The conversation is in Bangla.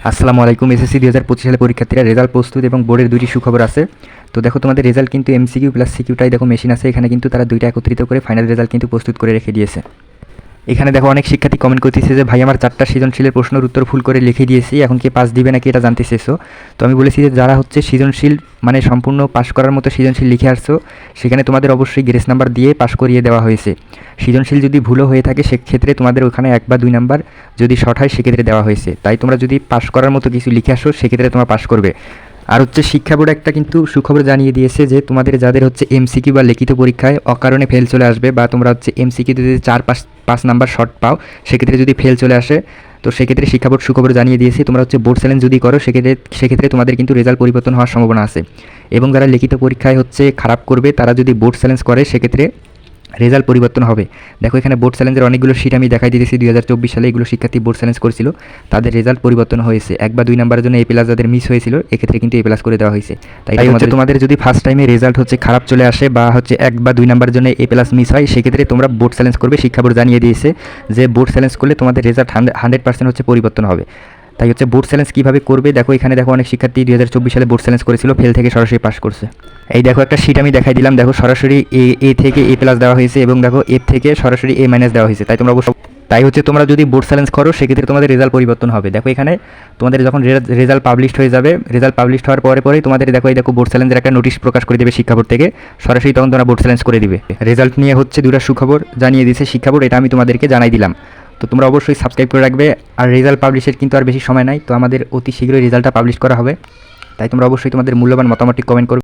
আসসালামু আলাইকুম। এসএসসি 2025 সালে পরীক্ষার্থীরা রেজাল্ট প্রস্তুত এবং বোর্ডের দুইটি সুখবর আছে। তো দেখো তোমাদের রেজাল্ট কিন্তু এমসিকিউ প্লাস সিকিউটাই দেখো মেশিন আছে, এখানে কিন্তু তারা দুইটা একত্রিত করে ফাইনাল রেজাল্ট কিন্তু প্রস্তুত করে রেখে দিয়েছে। এখানে দেখো অনেক শিক্ষার্থী কমেন্ট করতেছে যে ভাই আমার 4টা সৃজনশীলের প্রশ্নের উত্তর ভুল করে লিখে দিয়েছি, এখন কি পাস দিবে নাকি এটা জানতে চেয়েছো। তো আমি বলেছি যে যারা হচ্ছে সৃজনশীল মানে সম্পূর্ণ পাস করার মতো সৃজনশীল লিখে আসছো, সেখানে তোমাদের অবশ্যই গ্রেস নাম্বার দিয়ে পাস করিয়ে দেওয়া হয়েছে। সৃজনশীল যদি ভুলও হয়ে থাকে সেক্ষেত্রে তোমাদের ওখানে 1 বা 2 নাম্বার যদি শর্ট হয় সেক্ষেত্রে দেওয়া হয়েছে। তাই তোমরা যদি পাস করার মতো কিছু লিখে আসো সেক্ষেত্রে তোমরা পাস করবে। আর হচ্ছে শিক্ষা বোর্ড একটা কিন্তু সুখবর জানিয়ে দিয়েছে যে তোমাদের যাদের হচ্ছে এমসিকিউ বা লিখিত পরীক্ষায় অকারণে ফেল চলে আসবে, বা তোমরা হচ্ছে এমসিকিউ যদি 4-5 নাম্বার শর্ট পাও সেক্ষেত্রে যদি ফেল চলে আসে, তো সেক্ষেত্রে শিক্ষা বোর্ড সুখবর জানিয়ে দিয়েছে তোমরা হচ্ছে বোর্ড চ্যালেঞ্জ যদি করো সেক্ষেত্রে তোমাদের কিন্তু রেজাল্ট পরিবর্তন হওয়ার সম্ভাবনা আছে। এবং যারা লিখিত পরীক্ষায় হচ্ছে খারাপ করবে তারা যদি বোর্ড চ্যালেঞ্জ করে সেক্ষেত্রে রেজাল্ট পরিবর্তন হবে। দেখো এখানে বোর্ড চ্যালেঞ্জের অনেকগুলো শিট আমি দেখাই দিয়েছি 2024 সালে এগুলো শিক্ষার্থী বোর্ড চ্যালেঞ্জ করেছিল, তাদের রেজাল্ট পরিবর্তন হয়েছে। 1 বা 2 নাম্বারের জন্য A+ যাদের মিস হয়েছিল এক্ষেত্রে কিন্তু A+ করে দেওয়া হয়েছে। তাই তোমাদের যদি ফার্স্ট টাইমে রেজাল্ট হচ্ছে খারাপ চলে আসে বা হচ্ছে 1 বা 2 নাম্বারের জন্য A+ মিস হয় সেক্ষেত্রে তোমরা বোর্ড চ্যালেঞ্জ করবে। শিক্ষা বোর্ড জানিয়ে দিয়েছে যে বোর্ড চ্যালেঞ্জ করলে তোমাদের রেজাল্ট 100% হচ্ছে পরিবর্তন হবে। তাই হচ্ছে বোর্ড চ্যালেঞ্জ কীভাবে করবে দেখো, এখানে দেখো অনেক শিক্ষার্থী 2024 সালে বোর্ড চ্যালেঞ্জ করেছিল, ফেল থেকে সরাসরি পাস করছে। এই দেখো একটা শিট আমি দেখাই দিলাম, দেখো সরাসরি এ থেকে A+ দেওয়া হয়েছে এবং দেখো এ থেকে সরাসরি A- দেওয়া হয়েছে। তাই হচ্ছে তোমরা যদি বোর্ড চ্যালেঞ্জ করো সেক্ষেত্রে তোমাদের রেজাল্ট পরিবর্তন হবে। দেখো এখানে তোমাদের যখন রেজাল্ট পাবলিশড হয়ে যাবে, রেজাল্ট পাবলিশড হওয়ার পরেই তোমাদের দেখো বোর্ড চ্যালেঞ্জের একটা নোটিশ প্রকাশ করে দেবে শিক্ষা বোর্ড থেকে, সরাসরি তখন তোমরা বোর্ড চ্যালেঞ্জ করে দিবে। রেজাল্ট নিয়ে হচ্ছে দুটো সুখবর জানিয়ে দিয়েছে শিক্ষা বোর্ড, এটা আমি তোমাদেরকে জানাই দিলাম। তো তোমরা অবশ্যই সাবস্ক্রাইব করে রাখবে। আর রেজাল্ট পাবলিশের কিন্তু আর বেশি সময় নাই, তো আমাদের অতি শীঘ্রই রেজাল্টটা পাবলিশ করা হবে। তাই তোমরা অবশ্যই তোমাদের মূল্যবান মতামতটি কমেন্ট করবে।